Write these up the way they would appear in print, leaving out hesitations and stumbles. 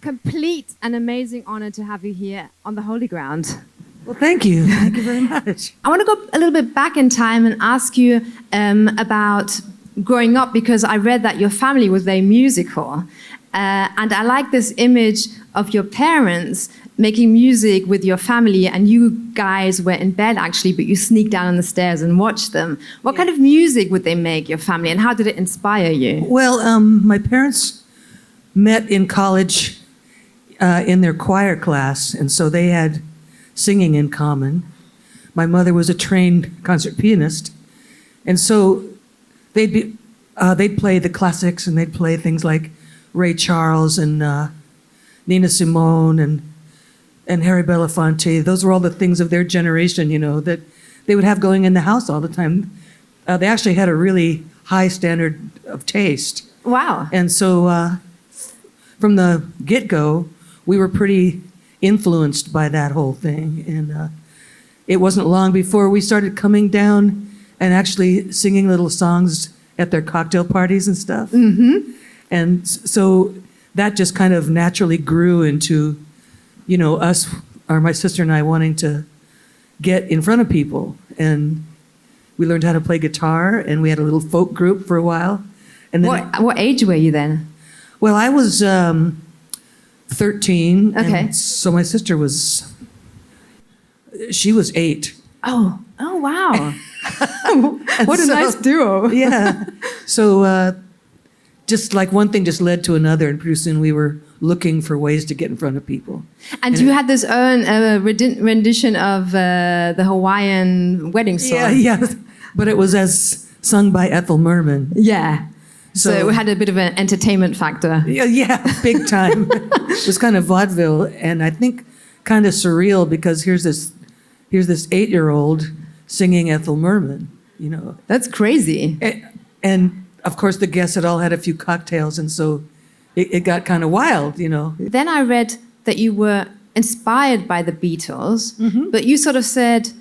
complete and amazing honor to have you here on the Holy Ground. Well, thank you. Thank you very much. I want to go a little bit back in time and ask you about growing up, because I read that your family was very musical. And I like this image of your parents making music with your family, and you guys were in bed actually, but you sneaked down the stairs and watched them. What kind of music would they make, your family, and how did it inspire you? Well, my parents met in college in their choir class, and so they had singing in common. My mother was a trained concert pianist, and so they'd play the classics, and they'd play things like Ray Charles and Nina Simone and Harry Belafonte. Those were all the things of their generation, you know, that they would have going in the house all the time. They actually had a really high standard of taste. Wow. And so from the get-go, we were pretty influenced by that whole thing. And it wasn't long before we started coming down and actually singing little songs at their cocktail parties and stuff. Mm-hmm. And so that just kind of naturally grew into, you know, us, or my sister and I, wanting to get in front of people. And we learned how to play guitar, and we had a little folk group for a while. And then What age were you then? Well, I was 13. Okay. And so my sister she was 8. Oh wow. What a nice duo. Yeah. So just like one thing just led to another, and pretty soon we were looking for ways to get in front of people. And you had this own rendition of the Hawaiian wedding song. Yeah. But it was as sung by Ethel Merman. Yeah. So it had a bit of an entertainment factor. Yeah, big time. It was kind of vaudeville, and I think kind of surreal, because here's this 8-year-old singing Ethel Merman, you know. That's crazy. And of course, the guests had all had a few cocktails, and so it got kind of wild, you know. Then I read that you were inspired by the Beatles, Mm-hmm. but you sort of said,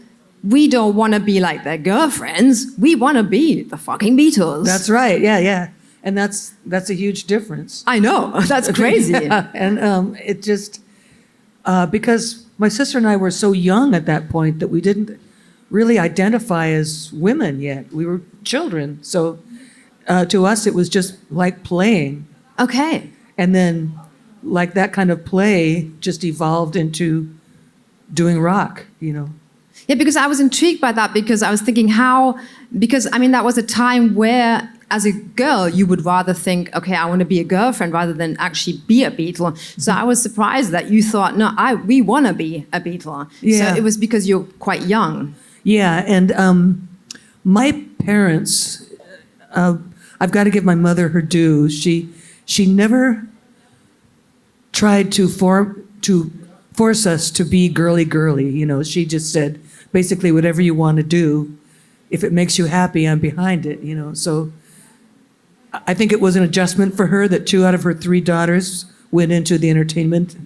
we don't want to be like their girlfriends. We want to be the fucking Beatles. That's right. Yeah. And that's a huge difference. I know. That's crazy. Yeah. And it just because my sister and I were so young at that point that we didn't really identify as women yet. We were children, so to us it was just like playing. Okay. And then, like, that kind of play just evolved into doing rock, you know. Yeah, because I was intrigued by that, because I was thinking because I mean, that was a time where, as a girl, you would rather think, okay, I want to be a girlfriend rather than actually be a Beatle. So I was surprised that you thought, no, we want to be a Beatle. Yeah. So it was because you're quite young. Yeah, and my parents, I've got to give my mother her due. She never tried to force us to be girly, you know. She just said, basically, whatever you want to do, if it makes you happy, I'm behind it, you know. So I think it was an adjustment for her that 2 out of her 3 daughters went into the entertainment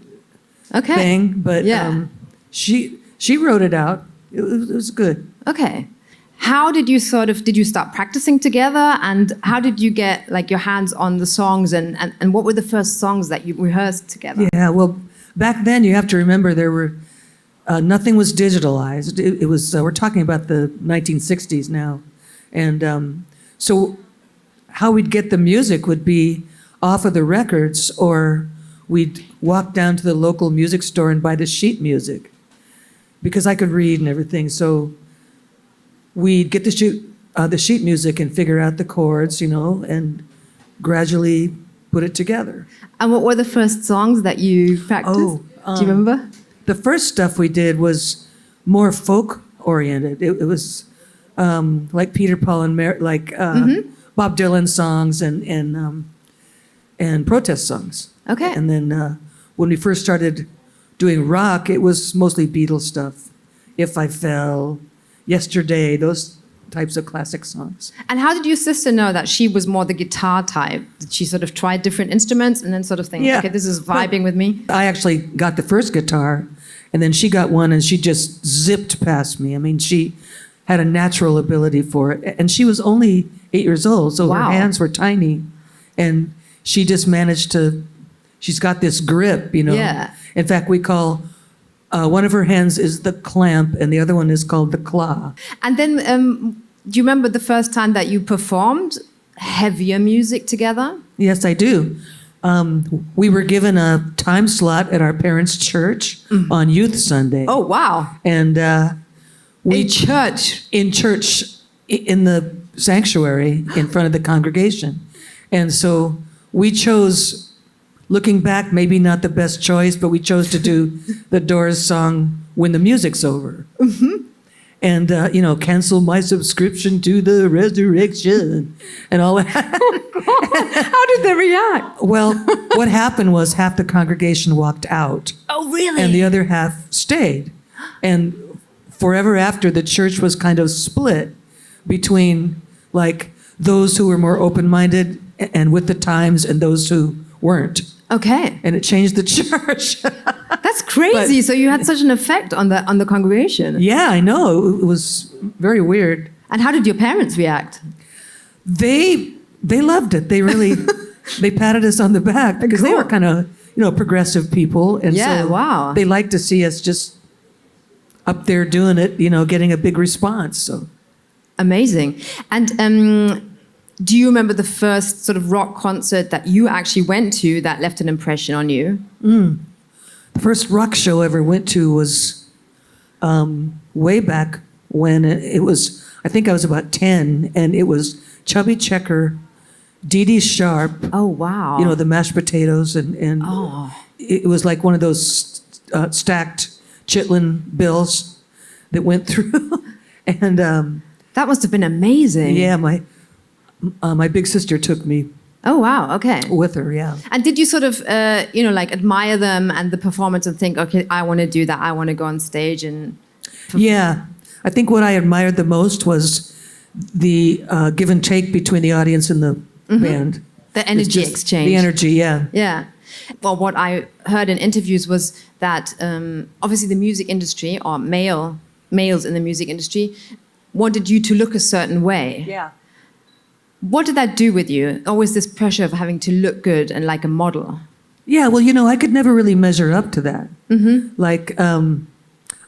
thing. But yeah. She wrote it out. It was good. Okay. How did you did you start practicing together, and how did you get like your hands on the songs, and what were the first songs that you rehearsed together? Yeah, well, back then you have to remember there were, nothing was digitalized. It was, we're talking about the 1960s now. And so how we'd get the music would be off of the records, or we'd walk down to the local music store and buy the sheet music, because I could read and everything. So we'd get the sheet music and figure out the chords, you know, and gradually put it together. And what were the first songs that you practiced? Do you remember? The first stuff we did was more folk-oriented. It was like Peter, Paul, and Mary, like Bob Dylan songs and protest songs. Okay. And then when we first started doing rock, it was mostly Beatles stuff. If I Fell, Yesterday, those types of classic songs. And how did your sister know that she was more the guitar type? Did she sort of try different instruments and then sort of think, okay, this is vibing with me? I actually got the first guitar, and then she got one, and she just zipped past me. I mean, she had a natural ability for it. And she was only 8 years old, so her hands were tiny. And she just managed to she's got this grip, you know. Yeah. In fact, we call one of her hands is the clamp, and the other one is called the claw. And then, do you remember the first time that you performed heavier music together? Yes, I do. We were given a time slot at our parents' church on Youth Sunday. Oh, wow. And we In church. in church in the sanctuary in front of the congregation. And so we chose, looking back, maybe not the best choice, but we chose to do the Doors song When the Music's Over. And, you know, cancel my subscription to the resurrection and all that. How did they react? Well, what happened was half the congregation walked out. Oh, really? And the other half stayed. And forever after, the church was kind of split between like those who were more open-minded and with the times and those who weren't. Okay. And it changed the church. That's crazy. So you had such an effect on the congregation. Yeah, I know. It was very weird. And how did your parents react? They loved it. They really they patted us on the back because they were kind of, you know, progressive people, and Yeah, so wow. they liked to see us just up there doing it, you know, getting a big response. So Amazing. And do you remember the first sort of rock concert that you actually went to that left an impression on you? the first rock show I ever went to was way back when it was, I think I was about 10, and it was Chubby Checker, Dee Dee Sharp, Oh, wow. you know, the mashed potatoes, and Oh. it was like one of those stacked chitlin bills that went through. And That must have been amazing. yeah, my big sister took me Oh, wow. Okay. with her, yeah. And did you sort of, like admire them and the performance and think, okay, I want to do that. I want to go on stage and... Yeah, I think what I admired the most was the give and take between the audience and the band. The It's energy just exchange. The energy, yeah. Yeah. Well, what I heard in interviews was that obviously the music industry, or males in the music industry, wanted you to look a certain way. Yeah. What did that do with you? Always this pressure of having to look good and like a model. Yeah, well, you know, I could never really measure up to that. Like,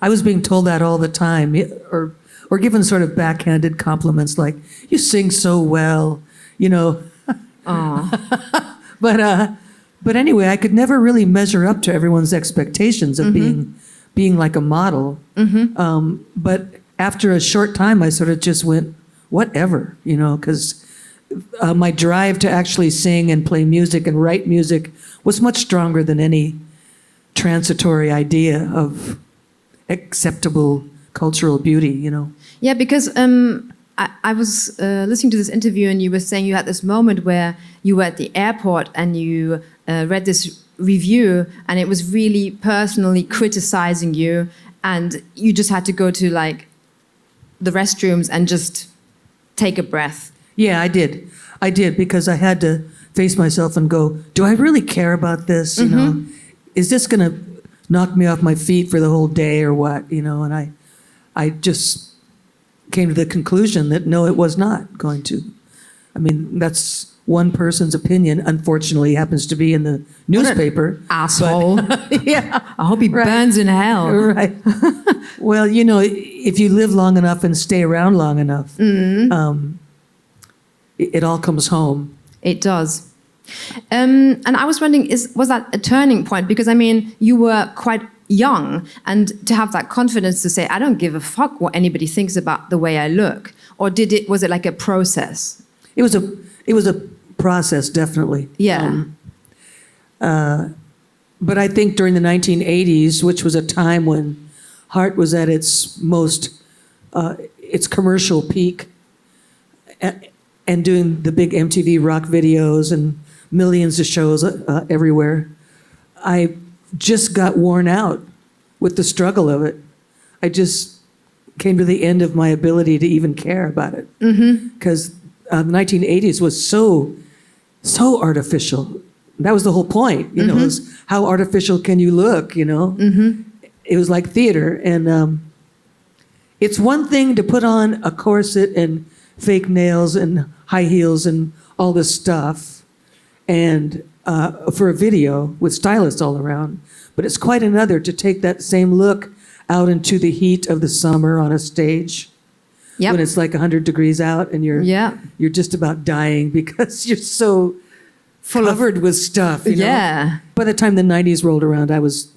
I was being told that all the time, or given sort of backhanded compliments like, you sing so well, you know. But anyway, I could never really measure up to everyone's expectations of being like a model. But after a short time, I sort of just went, whatever, you know, because my drive to actually sing and play music and write music was much stronger than any transitory idea of acceptable cultural beauty, you know. Yeah, because I was listening to this interview and you were saying you had this moment where you were at the airport and you read this review and it was really personally criticizing you, and you just had to go to like the restrooms and just take a breath. Yeah, I did because I had to face myself and go, do I really care about this? You know, is this going to knock me off my feet for the whole day or what? You know, and I just came to the conclusion that no, it was not going to. I mean, that's one person's opinion. Unfortunately, happens to be in the newspaper. Asshole. Yeah, I hope he burns in hell. right. Well, you know, if you live long enough and stay around long enough, it all comes home. It does. And I was wondering, was that a turning point? Because, I mean, you were quite young, and to have that confidence to say, I don't give a fuck what anybody thinks about the way I look. Or was it like a process? It was a process, definitely. Yeah. But I think during the 1980s, which was a time when Heart was at its most, its commercial peak, and doing the big MTV rock videos and millions of shows everywhere, I just got worn out with the struggle of it. I just came to the end of my ability to even care about it. Because the 1980s was so artificial. That was the whole point, you know, is how artificial can you look, you know? It was like theater. And it's one thing to put on a corset and fake nails and high heels and all this stuff. And for a video with stylists all around. But it's quite another to take that same look out into the heat of the summer on a stage. Yep. When it's like 100 degrees out and you're just about dying because you're so covered with stuff. You know? By the time the 90s rolled around, I was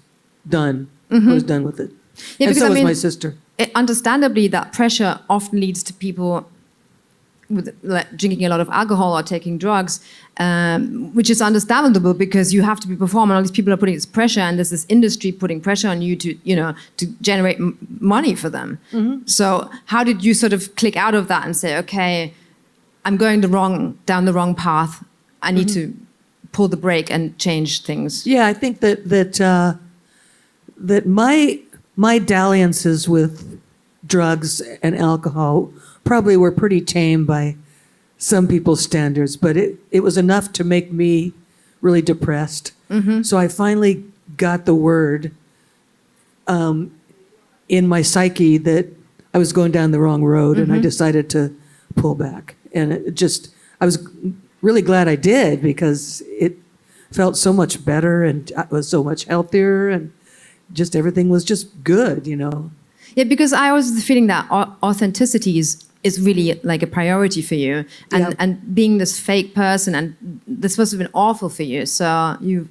done. I was done with it. Yeah, and because so was my sister. Understandably, that pressure often leads to people with drinking a lot of alcohol or taking drugs, which is understandable because you have to be performing. All these people are putting this pressure, and there's this industry putting pressure on you to, to generate money for them. So how did you sort of click out of that and say, okay, I'm going down the wrong path. I need to pull the brake and change things. Yeah, I think that my dalliances with drugs and alcohol probably were pretty tame by some people's standards, but it was enough to make me really depressed. So I finally got the word in my psyche that I was going down the wrong road, and I decided to pull back. And I was really glad I did, because it felt so much better, and I was so much healthier, and just everything was just good, Yeah, because I was feeling that authenticity is really like a priority for you, and being this fake person, and this must have been awful for you. So you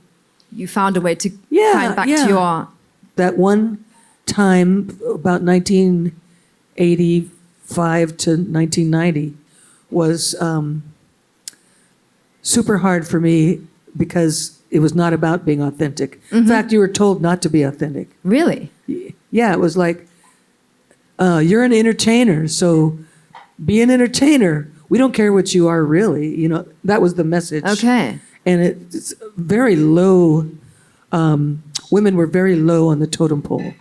found a way to find back to your... That one time, about 1985 to 1990, was super hard for me because it was not about being authentic. In fact, you were told not to be authentic. Really? Yeah, it was like, you're an entertainer, so be an entertainer. We don't care what you are really. That was the message. Okay. And it's very low. Women were very low on the totem pole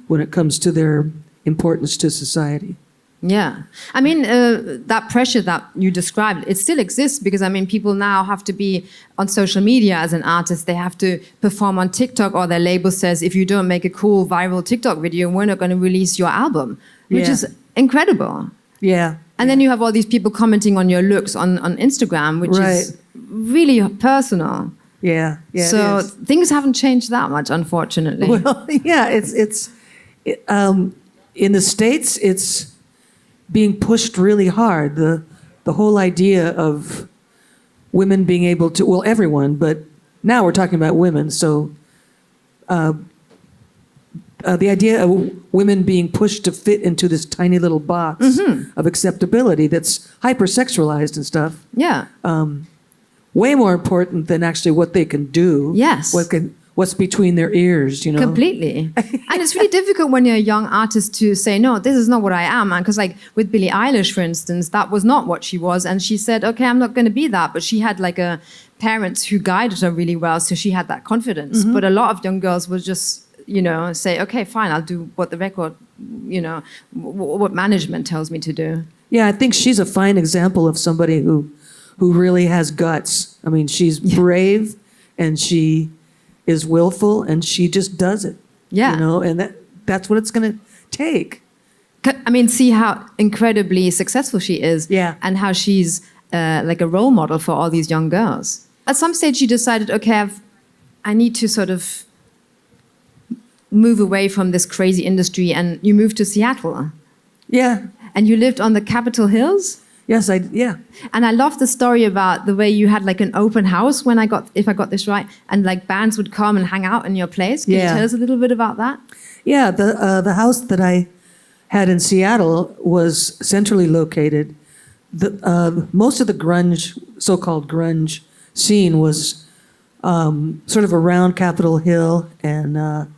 when it comes to their importance to society. Yeah. I mean, that pressure that you described, it still exists because, people now have to be on social media as an artist. They have to perform on TikTok, or their label says, if you don't make a cool viral TikTok video, we're not going to release your album, which is incredible. Yeah. And then you have all these people commenting on your looks on Instagram, which is really personal. Yeah. So things haven't changed that much, unfortunately. Well, yeah, it's in the States, it's being pushed really hard. The whole idea of women being able to, well, everyone, but now we're talking about women. So the idea of women being pushed to fit into this tiny little box of acceptability that's hypersexualized and stuff. Yeah. Way more important than actually what they can do. Yes. What's between their ears, Completely. And it's really difficult when you're a young artist to say, no, this is not what I am. Because like with Billie Eilish, for instance, that was not what she was. And she said, okay, I'm not going to be that. But she had like parents who guided her really well. So she had that confidence. But a lot of young girls will just, say, okay, fine, I'll do what the record, what management tells me to do. Yeah, I think she's a fine example of somebody who really has guts. I mean, she's brave, and she is willful, and she just does it. Yeah. And that's what it's going to take. See how incredibly successful she is. Yeah. And how she's like a role model for all these young girls. At some stage, she decided, okay, I need to sort of move away from this crazy industry, and you moved to Seattle. Yeah. And you lived on the Capitol Hills? Yes, yeah. And I love the story about the way you had like an open house if I got this right, and like bands would come and hang out in your place. Can you tell us a little bit about that? Yeah, the house that I had in Seattle was centrally located. Most of the grunge, so-called grunge scene was sort of around Capitol Hill, and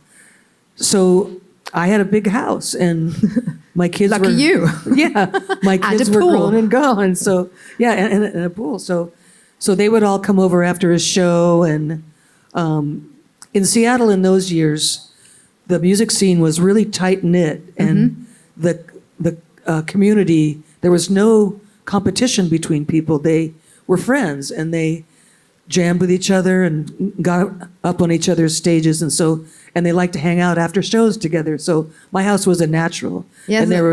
so I had a big house, and my kids Lucky you. Yeah, my kids were grown and gone. So yeah, and a pool. So they would all come over after a show, and in Seattle in those years, the music scene was really tight knit, and the community, there was no competition between people. They were friends, and they jammed with each other and got up on each other's stages, and they liked to hang out after shows together. So my house was a natural. Yes. And there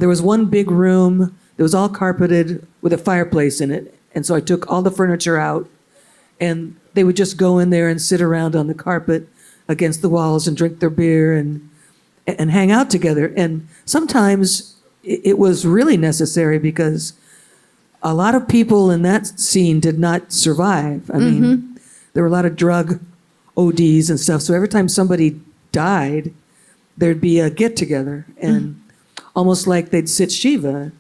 was one big room that was all carpeted with a fireplace in it. And so I took all the furniture out, And they would just go in there and sit around on the carpet against the walls and drink their beer and hang out together. And sometimes it was really necessary because a lot of people in that scene did not survive. I mean, there were a lot of drug ODs and stuff. So every time somebody died, there'd be a get together and almost like they'd sit Shiva.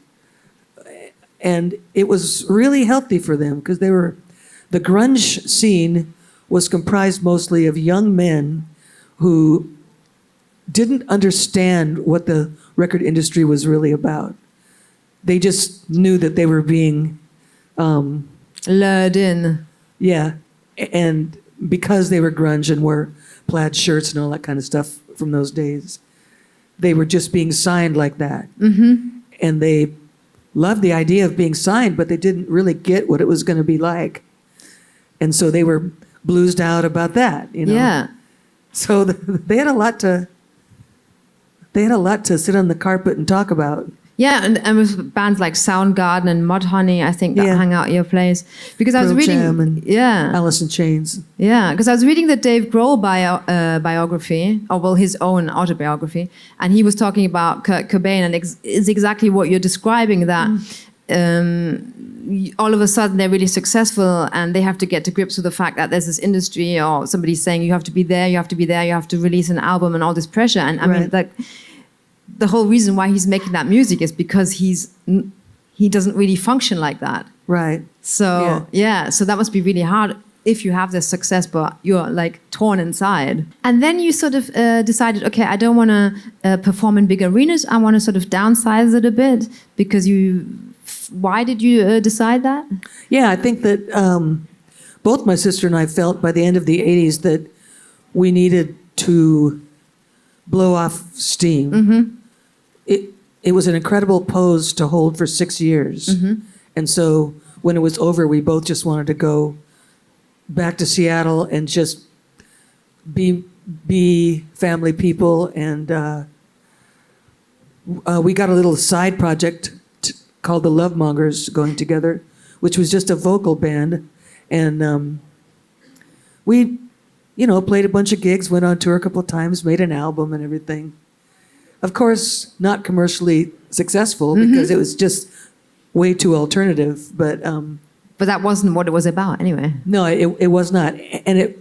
And it was really healthy for them because the grunge scene was comprised mostly of young men who didn't understand what the record industry was really about. They just knew that they were being lured in. Yeah, and because they were grunge and wore plaid shirts and all that kind of stuff from those days, they were just being signed like that. And they loved the idea of being signed, but they didn't really get what it was going to be like. And so they were bluesed out about that, you know. Yeah. So they had a lot to sit on the carpet and talk about. Yeah, and with bands like Soundgarden and Mudhoney, I think that hang out at your place. Because I was Pearl reading, Jam and Alice in Chains. Yeah, because I was reading the Dave Grohl biography, or well, his own autobiography, and he was talking about Kurt Cobain, and it's exactly what you're describing. That all of a sudden they're really successful, and they have to get to grips with the fact that there's this industry, or somebody's saying you have to be there, you have to be there, you have to release an album, and all this pressure. And I mean, like, the whole reason why he's making that music is because he doesn't really function like that. Right. So so that must be really hard if you have this success, but you're like torn inside. And then you sort of decided, okay, I don't want to perform in big arenas. I want to sort of downsize it a bit because why did you decide that? Yeah, I think that both my sister and I felt by the end of the 80s that we needed to blow off steam. It was an incredible pose to hold for 6 years. And so when it was over, we both just wanted to go back to Seattle and just be family people. And we got a little side project called the Love Mongers going together, which was just a vocal band. And we, played a bunch of gigs, went on tour a couple of times, made an album and everything. Of course, not commercially successful because it was just way too alternative. But that wasn't what it was about anyway. No, it was not. And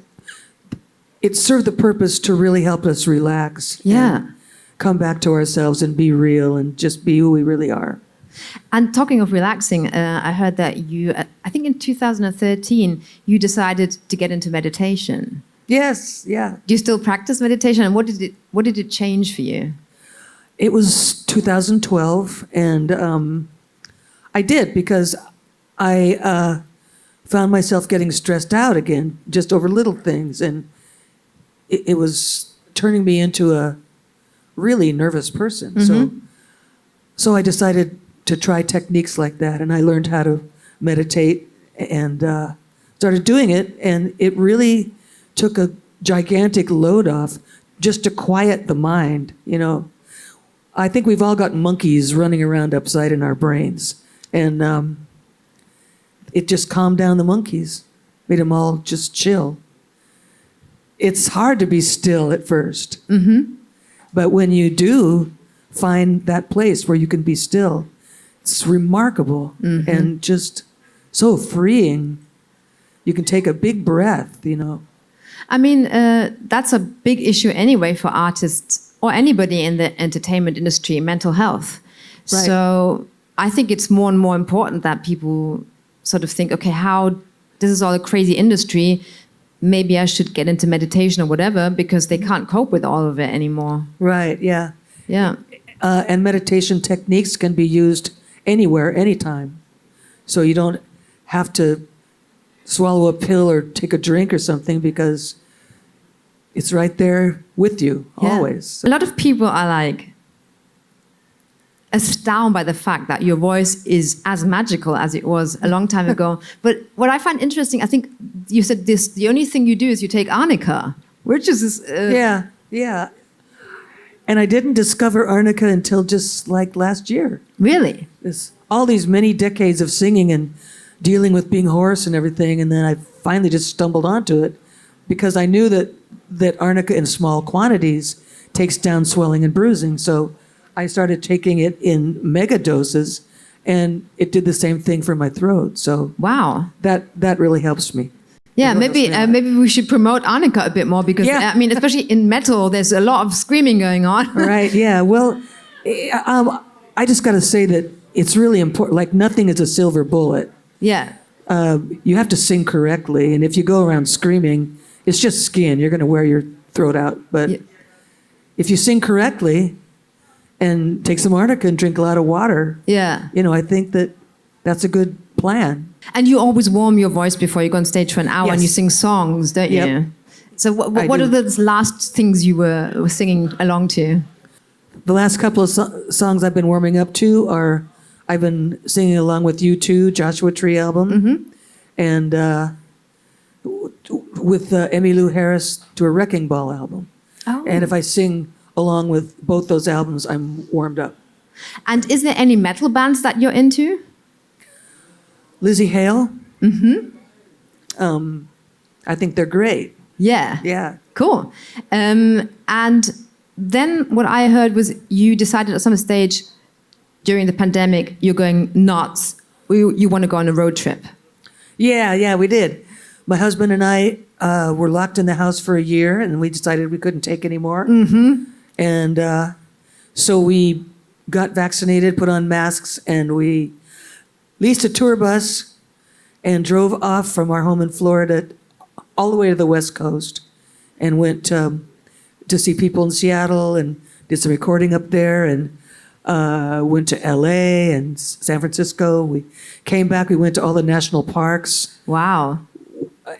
it served the purpose to really help us relax. Yeah. And come back to ourselves and be real and just be who we really are. And talking of relaxing, I heard that you, I think in 2013, you decided to get into meditation. Yes, yeah. Do you still practice meditation? And what did it change for you? It was 2012, and I did because I found myself getting stressed out again, just over little things, and it was turning me into a really nervous person. So I decided to try techniques like that, and I learned how to meditate and started doing it, and it really took a gigantic load off just to quiet the mind, I think we've all got monkeys running around upside in our brains. And it just calmed down the monkeys, made them all just chill. It's hard to be still at first. But when you do find that place where you can be still, it's remarkable and just so freeing. You can take a big breath, I mean, that's a big issue anyway for artists or anybody in the entertainment industry, mental health. Right. So I think it's more and more important that people sort of think, okay, this is all a crazy industry, maybe I should get into meditation or whatever, because they can't cope with all of it anymore. Right, yeah. Yeah. And meditation techniques can be used anywhere, anytime. So you don't have to swallow a pill or take a drink or something because it's right there with you, always. A lot of people are like astounded by the fact that your voice is as magical as it was a long time ago. But what I find interesting, I think you said this, the only thing you do is you take arnica, which is this... Yeah. And I didn't discover arnica until just like last year. Really? All these many decades of singing and dealing with being hoarse and everything, and then I finally just stumbled onto it because I knew that arnica in small quantities takes down swelling and bruising. So I started taking it in mega doses, and it did the same thing for my throat. So wow, that really helps me. Yeah, maybe we should promote arnica a bit more because I mean, especially in metal, there's a lot of screaming going on. Right. Yeah. Well, I just got to say that it's really important. Like nothing is a silver bullet. Yeah. You have to sing correctly, and if you go around screaming, it's just skin. You're going to wear your throat out. But if you sing correctly and take some arnica and drink a lot of water, I think that's a good plan. And you always warm your voice before you go on stage for an hour and you sing songs, don't you? So what are the last things you were singing along to? The last couple of songs I've been warming up to are, I've been singing along with U2, Joshua Tree album, and with Emmylou Harris to a Wrecking Ball album. Oh. And if I sing along with both those albums, I'm warmed up. And is there any metal bands that you're into? Lizzie Hale. I think they're great. Yeah. Yeah. Cool. And then what I heard was you decided at some stage during the pandemic, you're going nuts. You want to go on a road trip. Yeah, we did. My husband and I were locked in the house for a year, and we decided we couldn't take any more. And so we got vaccinated, put on masks, and we leased a tour bus and drove off from our home in Florida all the way to the West Coast and went to see people in Seattle and did some recording up there and went to LA and San Francisco. We came back, we went to all the national parks. Wow.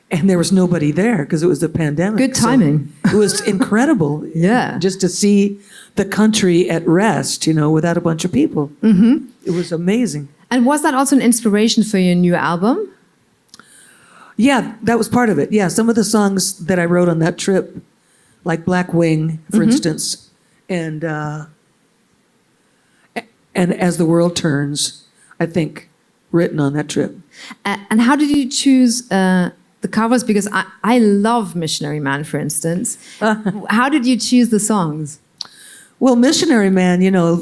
And there was nobody there because it was the pandemic. Good timing. So it was incredible. Yeah. Just to see the country at rest, without a bunch of people. It was amazing. And was that also an inspiration for your new album? Yeah, that was part of it. Yeah, some of the songs that I wrote on that trip, like Black Wing, for instance, and As the World Turns, I think, written on that trip. And how did you choose the covers? Because I love Missionary Man, for instance. How did you choose the songs? Well, Missionary Man,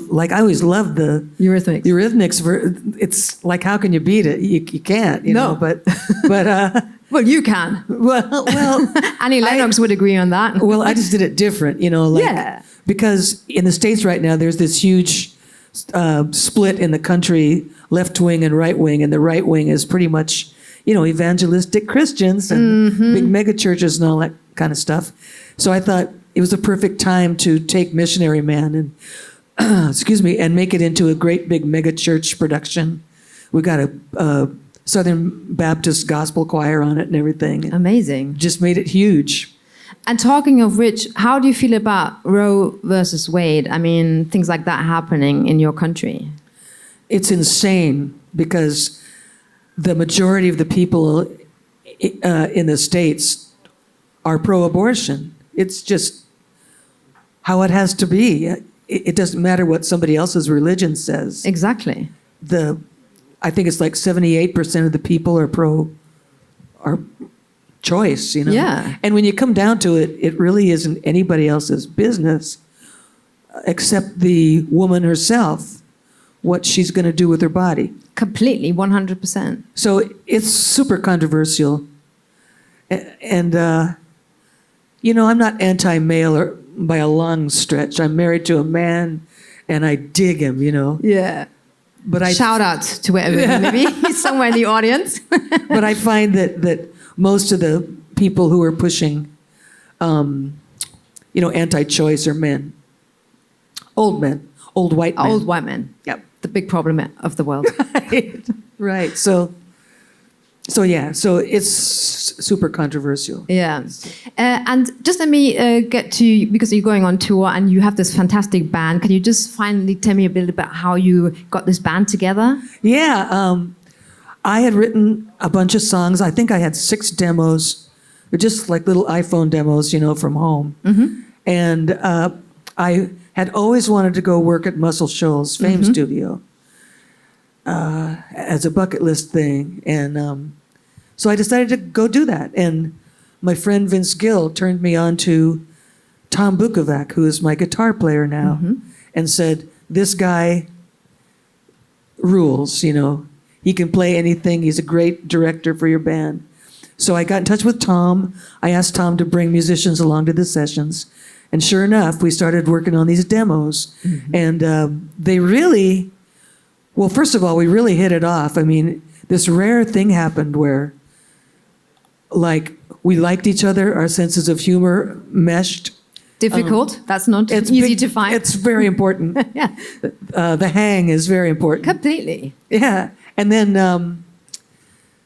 like I always loved the Eurythmics. It's like, how can you beat it? You can't, no. But well, you can. Well, Annie Lennox would agree on that. Well, I just did it different, because in the States right now, there's this huge split in the country, left wing and right wing, and the right wing is pretty much, evangelistic Christians and big mega churches and all that kind of stuff. So I thought it was a perfect time to take Missionary Man and, and make it into a great big mega church production. We got a Southern Baptist gospel choir on it and everything. Amazing. Just made it huge. And talking of which, how do you feel about Roe versus Wade? I mean, things like that happening in your country. It's insane because the majority of the people in the States are pro-abortion. It's just how it has to be. It doesn't matter what somebody else's religion says. Exactly. I think it's like 78% of the people are pro-choice, Yeah. And when you come down to it, it really isn't anybody else's business except the woman herself, what she's going to do with her body. Completely, 100%. So it's super controversial. And I'm not anti-male or by a long stretch. I'm married to a man, and I dig him, Yeah. But shout out to wherever maybe he's somewhere in the audience. But I find that most of the people who are pushing, anti-choice are men, old white men. Old white men. Yep. The big problem of the world. Right. So it's super controversial. Yeah. And just let me get to, because you're going on tour and you have this fantastic band. Can you just finally tell me a bit about how you got this band together? Yeah. I had written a bunch of songs. I think I had 6 demos. They're just like little iPhone demos, from home. And I had always wanted to go work at Muscle Shoals Fame Studio as a bucket list thing. And So I decided to go do that. And my friend Vince Gill turned me on to Tom Bukovac, who is my guitar player now, and said, this guy rules, you know. He can play anything. He's a great director for your band. So I got in touch with Tom. I asked Tom to bring musicians along to the sessions. And sure enough, we started working on these demos. And they really, well, first of all, we really hit it off. I mean, this rare thing happened where, like, we liked each other, our senses of humor meshed. Difficult. That's not easy to find. It's very important. Yeah. The hang is very important. Completely. Yeah. And then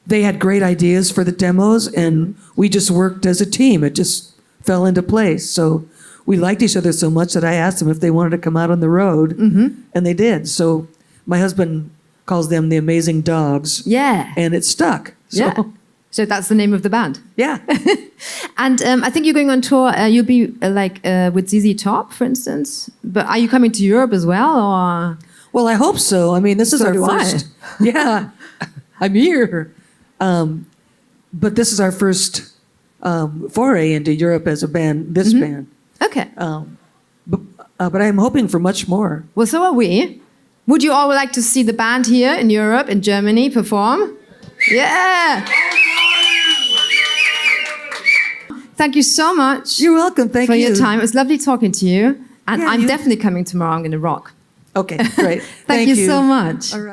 they had great ideas for the demos, and we just worked as a team. It just fell into place. So we liked each other so much that I asked them if they wanted to come out on the road, and they did. So my husband calls them the Amazing Dogs. Yeah. And it stuck. So, Yeah. So that's the name of the band. Yeah. And I think you're going on tour. You'll be with ZZ Top, for instance. But are you coming to Europe as well, or? Well, I hope so. I mean, this is So our do I. first. Yeah, I'm here. But this is our first foray into Europe as a band. This band. Okay. But I'm hoping for much more. Well, so are we. Would you all like to see the band here in Europe, in Germany, perform? Yeah. Thank you so much. You're welcome. Thank for you your time. It was lovely talking to you. And Yeah, I'm definitely coming tomorrow. I'm going to rock. Okay, great. Thank you so much. All right.